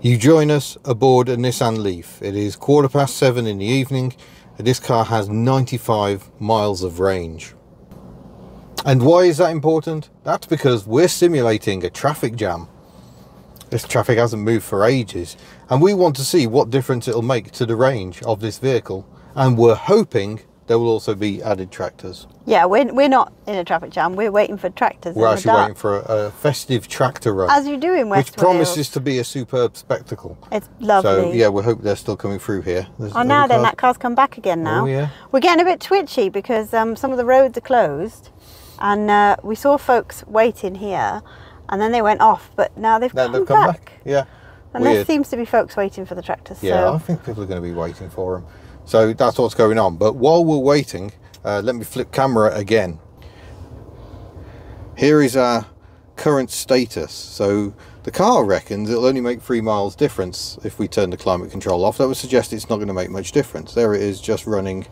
You join us aboard a Nissan Leaf. It is 7:15 in the evening and this car has 95 miles of range. And why is that important? That's because we're simulating a traffic jam. This traffic hasn't moved for ages and we want to see what difference it'll make to the range of this vehicle, and we're hoping there will also be added tractors. Yeah, we're not in a traffic jam, we're waiting for tractors. We're actually waiting for a festive tractor run. As you do in West Which promises to be a superb spectacle. It's lovely. So yeah, we hope they're still coming through here. Oh, now then, that car's come back again now. Oh yeah. We're getting a bit twitchy because some of the roads are closed and we saw folks waiting here and then they went off, but now they've come back. Yeah. And there seems to be folks waiting for the tractors. Yeah, so. I think people are going to be waiting for them. So that's what's going on. But while we're waiting, let me flip camera again. Here is our current status. So the car reckons it'll only make 3 miles difference if we turn the climate control off. That would suggest it's not going to make much difference. There it is, just running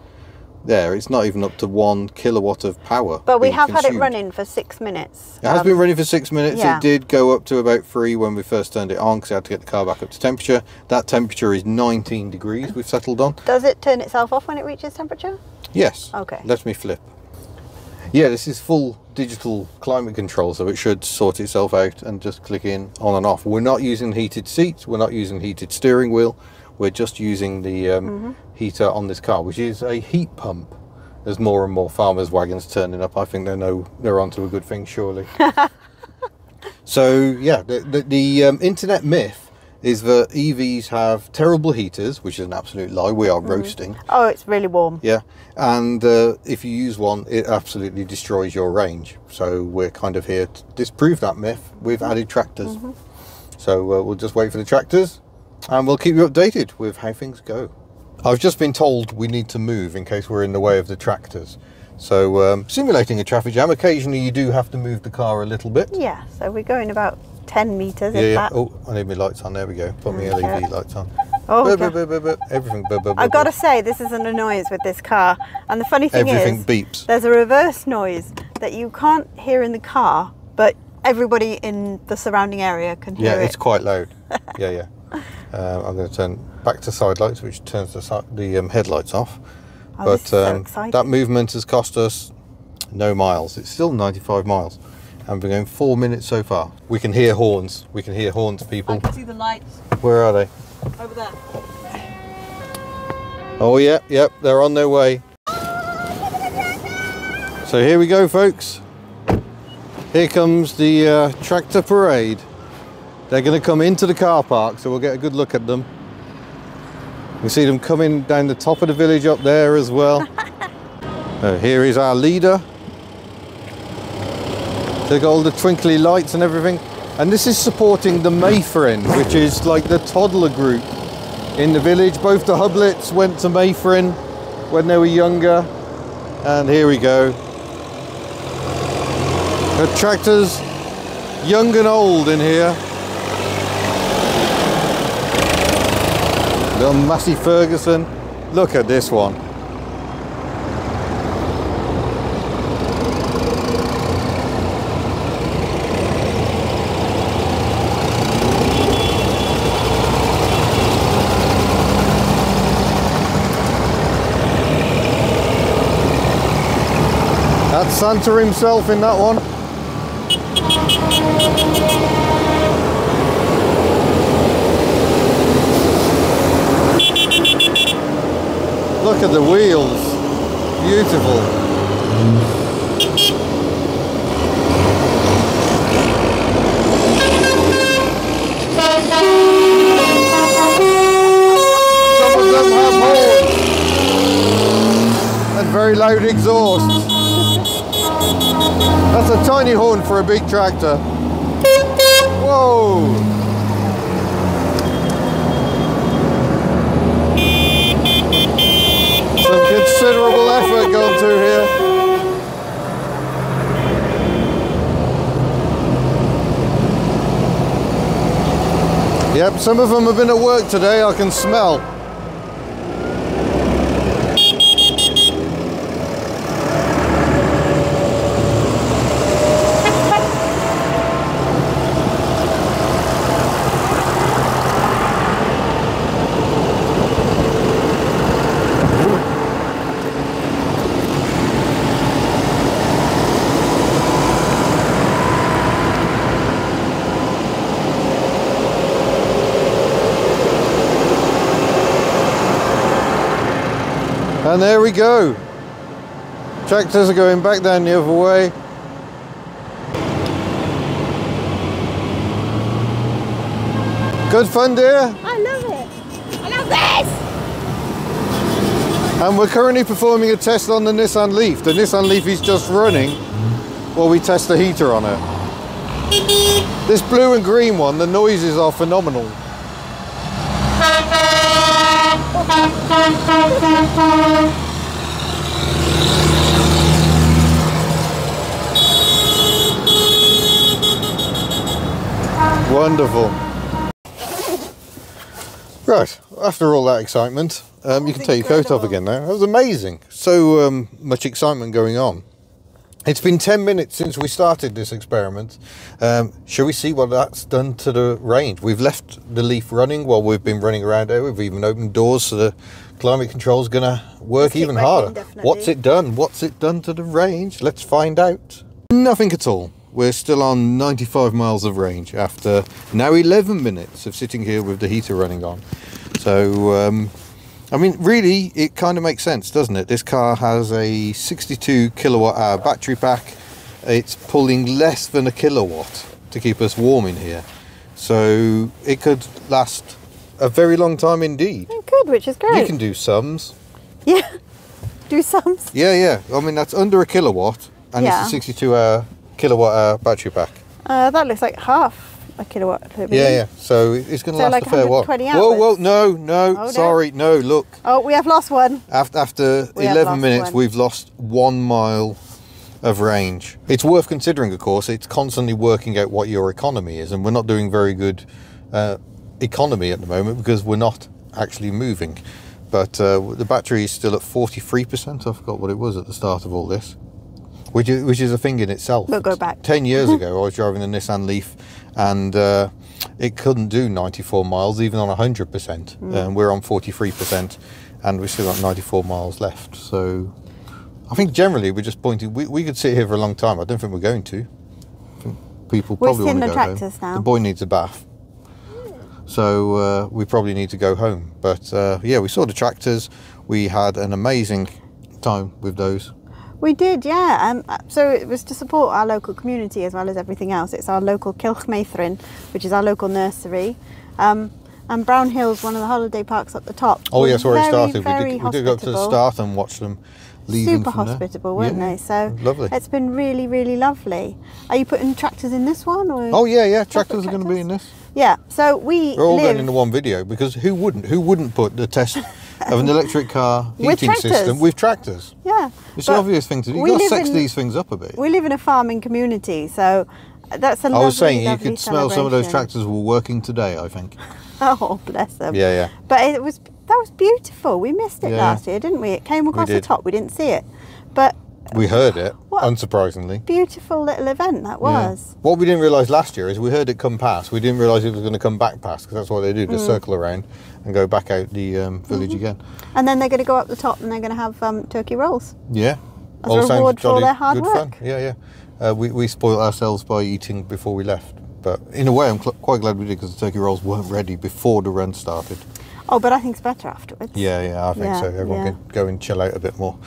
there. It's not even up to 1 kilowatt of power. But we have had it running for 6 minutes. It has been running for 6 minutes. Yeah. It did go up to about 3 when we first turned it on because I had to get the car back up to temperature. That temperature is 19 degrees we've settled on. Does it turn itself off when it reaches temperature? Yes. Okay. Let me flip. Yeah, this is full digital climate control, so it should sort itself out and just click in on and off. We're not using heated seats, we're not using heated steering wheel, we're just using the heater on this car, which is a heat pump. There's more and more farmers' wagons turning up. I think they know they're onto a good thing, surely. So yeah, the internet myth is that EVs have terrible heaters, which is an absolute lie. We are roasting. Oh, it's really warm. Yeah, and if you use one, it absolutely destroys your range. So we're kind of here to disprove that myth with added tractors. So we'll just wait for the tractors and we'll keep you updated with how things go. I've just been told we need to move in case we're in the way of the tractors. So simulating a traffic jam, occasionally you do have to move the car a little bit. Yeah, so we're going about 10 metres. Yeah. Oh, I need my lights on. There we go. Put my LED lights on. Oh, everything. I've got to say, this is an annoyance with this car. And the funny thing everything is, beeps. There's a reverse noise that you can't hear in the car, but everybody in the surrounding area can hear it. Yeah, it's quite loud. Yeah. I'm going to turn back to side lights, which turns the headlights off. Oh, but so exciting. That movement has cost us no miles. It's still 95 miles. And we're going 4 minutes so far. We can hear horns. We can hear horns, people. I can see the lights. Where are they? Over there. Oh, yep, they're on their way. So here we go, folks. Here comes the tractor parade. They're going to come into the car park, so we'll get a good look at them. You see them coming down the top of the village up there as well. Here is our leader. They've got all the twinkly lights and everything. And this is supporting the Meithrin, which is like the toddler group in the village. Both the Hublets went to Meithrin when they were younger. And here we go. The tractors, young and old in here. Little Massey Ferguson. Look at this one. That's Santa himself in that one. Look at the wheels, beautiful. Some of them have horns and very loud exhausts. That's a tiny horn for a big tractor. Whoa! Some considerable effort gone through here. Yep, some of them have been at work today, I can smell. And there we go. Tractors are going back down the other way. Good fun, dear? I love it. I love this! And we're currently performing a test on the Nissan Leaf. The Nissan Leaf is just running while we test the heater on it. This blue and green one, the noises are phenomenal. Wonderful. Right, after all that excitement, you can take your coat off again now. That was amazing. So much excitement going on. It's been 10 minutes since we started this experiment. Shall we see what that's done to the range? We've left the Leaf running while we've been running around there. We've even opened doors, so the climate control is going to work even harder. What's it done? What's it done to the range? Let's find out. Nothing at all. We're still on 95 miles of range after now 11 minutes of sitting here with the heater running on. So, I mean, really, it kind of makes sense, doesn't it? This car has a 62 kilowatt hour battery pack. It's pulling less than a kilowatt to keep us warm in here. So it could last a very long time indeed. It could, which is great. You can do sums. Yeah, do sums. Yeah. I mean, that's under a kilowatt, and it's a 62 kilowatt hour battery pack. That looks like half a kilowatt. Yeah. So it's going to last like a fair while. 120 hours. Whoa, no, sorry, no, look. Oh, we have lost one. After 11 minutes, we've lost 1 mile of range. It's worth considering, of course. It's constantly working out what your economy is, and we're not doing very good economy at the moment because we're not actually moving. But the battery is still at 43%. I forgot what it was at the start of all this. Which is a thing in itself. We'll go back. 10 years ago, I was driving the Nissan Leaf, and it couldn't do 94 miles, even on 100%. We're on 43%, and we've still got 94 miles left. So I think generally we're just pointing. We could sit here for a long time. I don't think we're going to. I think people probably want to go home. Now. The boy needs a bath. So we probably need to go home. But yeah, we saw the tractors. We had an amazing time with those. We did, yeah. So it was to support our local community as well as everything else. It's our local Meithrin, which is our local nursery. And Brown Hill's one of the holiday parks up the top. Oh yes, where it started. We did go up to the start and watch them leaving. Super hospitable, weren't they? So lovely. It's been really, really lovely. Are you putting tractors in this one? Or oh yeah. Tractors are going to be in this. Yeah. So we're all going into one video because who wouldn't put the test of an electric car heating system with tractors? Yeah. It's the obvious thing to do. You've got to sex these things up a bit. We live in a farming community, so that's a lovely, I was saying you could celebration. smell some of those tractors were working today, I think. Oh, bless them. Yeah. But that was beautiful. We missed it last year, didn't we? It came across the top. We didn't see it. But we heard it, unsurprisingly. Beautiful little event that was. Yeah. What we didn't realise last year is we heard it come past. We didn't realise it was going to come back past, because that's what they do. They circle around and go back out the village again. And then they're going to go up the top and they're going to have turkey rolls. Yeah. As a reward for all their hard work. Fun. Yeah. We spoiled ourselves by eating before we left. But in a way, I'm quite glad we did, because the turkey rolls weren't ready before the run started. Oh, but I think it's better afterwards. Yeah, I think so. Everyone can go and chill out a bit more.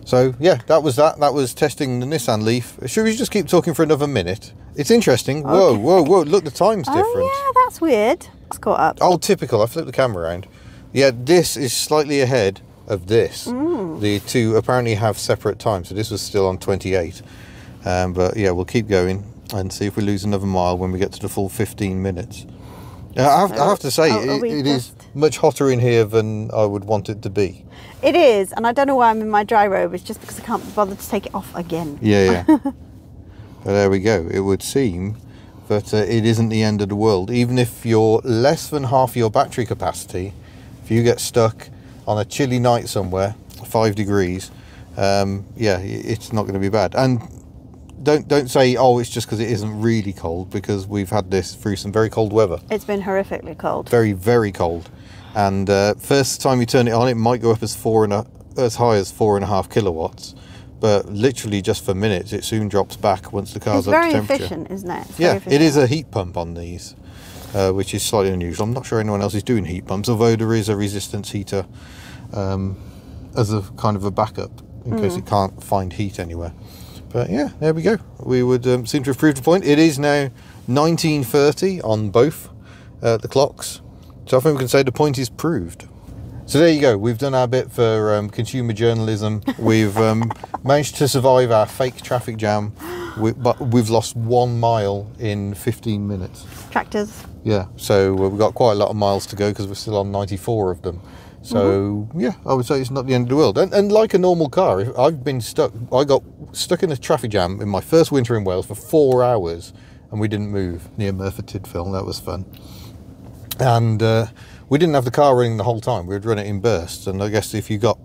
So yeah, that was that. That was testing the Nissan Leaf. Should we just keep talking for another minute? It's interesting. Okay. Whoa! Look, the time's different. Oh yeah, that's weird. It's caught up. Oh, typical. I flipped the camera around. Yeah, this is slightly ahead of this. The two apparently have separate times, so this was still on 28. But yeah, we'll keep going and see if we lose another mile when we get to the full 15 minutes. I have to say, it is much hotter in here than I would want it to be. It is, and I don't know why I'm in my dry robe. It's just because I can't bother to take it off again. Yeah. But there we go. It would seem that it isn't the end of the world. Even if you're less than half your battery capacity, if you get stuck on a chilly night somewhere, 5 degrees, yeah, it's not going to be bad. And don't say, oh, it's just because it isn't really cold, because we've had this through some very cold weather. It's been horrifically cold. Very, very cold. And first time you turn it on, it might go up as high as 4.5 kilowatts. But literally just for minutes, it soon drops back once the car's up to temperature. It's very efficient, isn't it? Yeah, it is a heat pump on these, which is slightly unusual. I'm not sure anyone else is doing heat pumps, although there is a resistance heater as a kind of a backup in case it can't find heat anywhere. But yeah, there we go. We would seem to have proved the point. It is now 19:30 on both the clocks, so I think we can say the point is proved. So there you go. We've done our bit for consumer journalism. We've managed to survive our fake traffic jam, but we've lost 1 mile in 15 minutes. Tractors. Yeah, so we've got quite a lot of miles to go because we're still on 94 of them. So yeah, I would say it's not the end of the world. And like a normal car, if I got stuck in a traffic jam in my first winter in Wales for 4 hours, and we didn't move near Merthyr Tydfil. That was fun. And we didn't have the car running the whole time. We would run it in bursts, and I guess if you got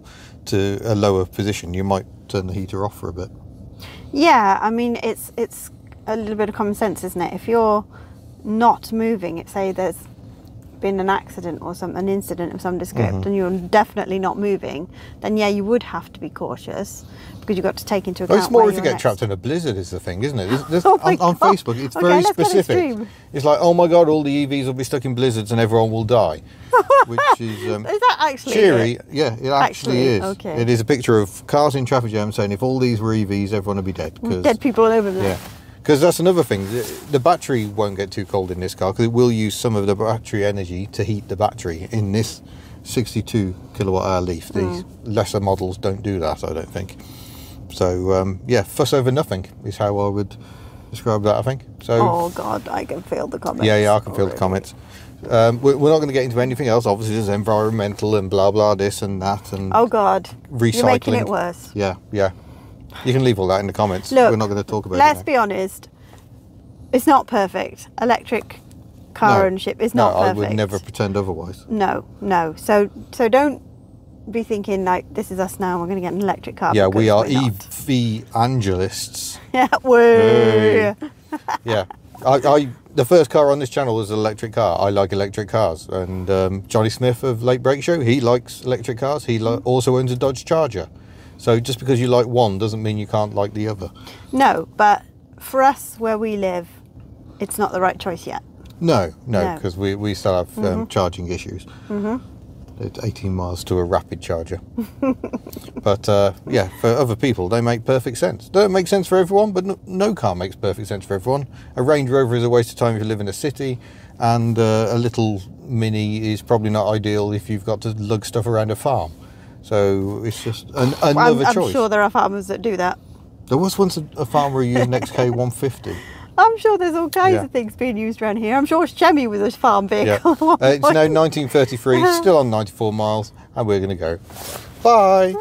to a lower position, you might turn the heater off for a bit. Yeah, I mean, it's a little bit of common sense, isn't it? If you're not moving, say there's been an accident or an incident of some description, and you're definitely not moving, then yeah, you would have to be cautious because you've got to take into account. Well, it's more if you get trapped in a blizzard is the thing, isn't it? On Facebook, it's very let's get specific. extreme. It's like, oh my god, all the EVs will be stuck in blizzards and everyone will die. Which is that actually cheery? it? Yeah, it actually is. Okay. It is a picture of cars in traffic jams saying if all these were EVs, everyone would be dead. Dead people all over them. Yeah. Because that's another thing, the battery won't get too cold in this car because it will use some of the battery energy to heat the battery in this 62 kilowatt hour Leaf. These lesser models don't do that, I don't think. So yeah, fuss over nothing is how I would describe that, I think. So, oh god, I can feel the comments. Yeah, I can feel the comments. We're not going to get into anything else. Obviously there's environmental and blah blah this and that and oh god, recycling. You're making it worse. Yeah. You can leave all that in the comments. Look, we're not going to talk about it. Let's be honest. It's not perfect. Electric car ownership is not perfect. I would never pretend otherwise. No. So don't be thinking like this is us now. We're going to get an electric car. Yeah, we are EV-angelists. Yeah, we. Yeah, the first car on this channel was an electric car. I like electric cars, and Johnny Smith of Late Break Show, he likes electric cars. He also owns a Dodge Charger. So just because you like one doesn't mean you can't like the other. No, but for us where we live, it's not the right choice yet. No, because we still have charging issues. It's 18 miles to a rapid charger. But yeah, for other people, they make perfect sense. They don't make sense for everyone, but no car makes perfect sense for everyone. A Range Rover is a waste of time if you live in a city, and a little Mini is probably not ideal if you've got to lug stuff around a farm. So it's just another choice. I'm sure there are farmers that do that. There was once a farmer who used an XK150. I'm sure there's all kinds of things being used around here. I'm sure Chemi was a farm vehicle. Yeah. It's now 1933, still on 94 miles, and we're going to go. Bye.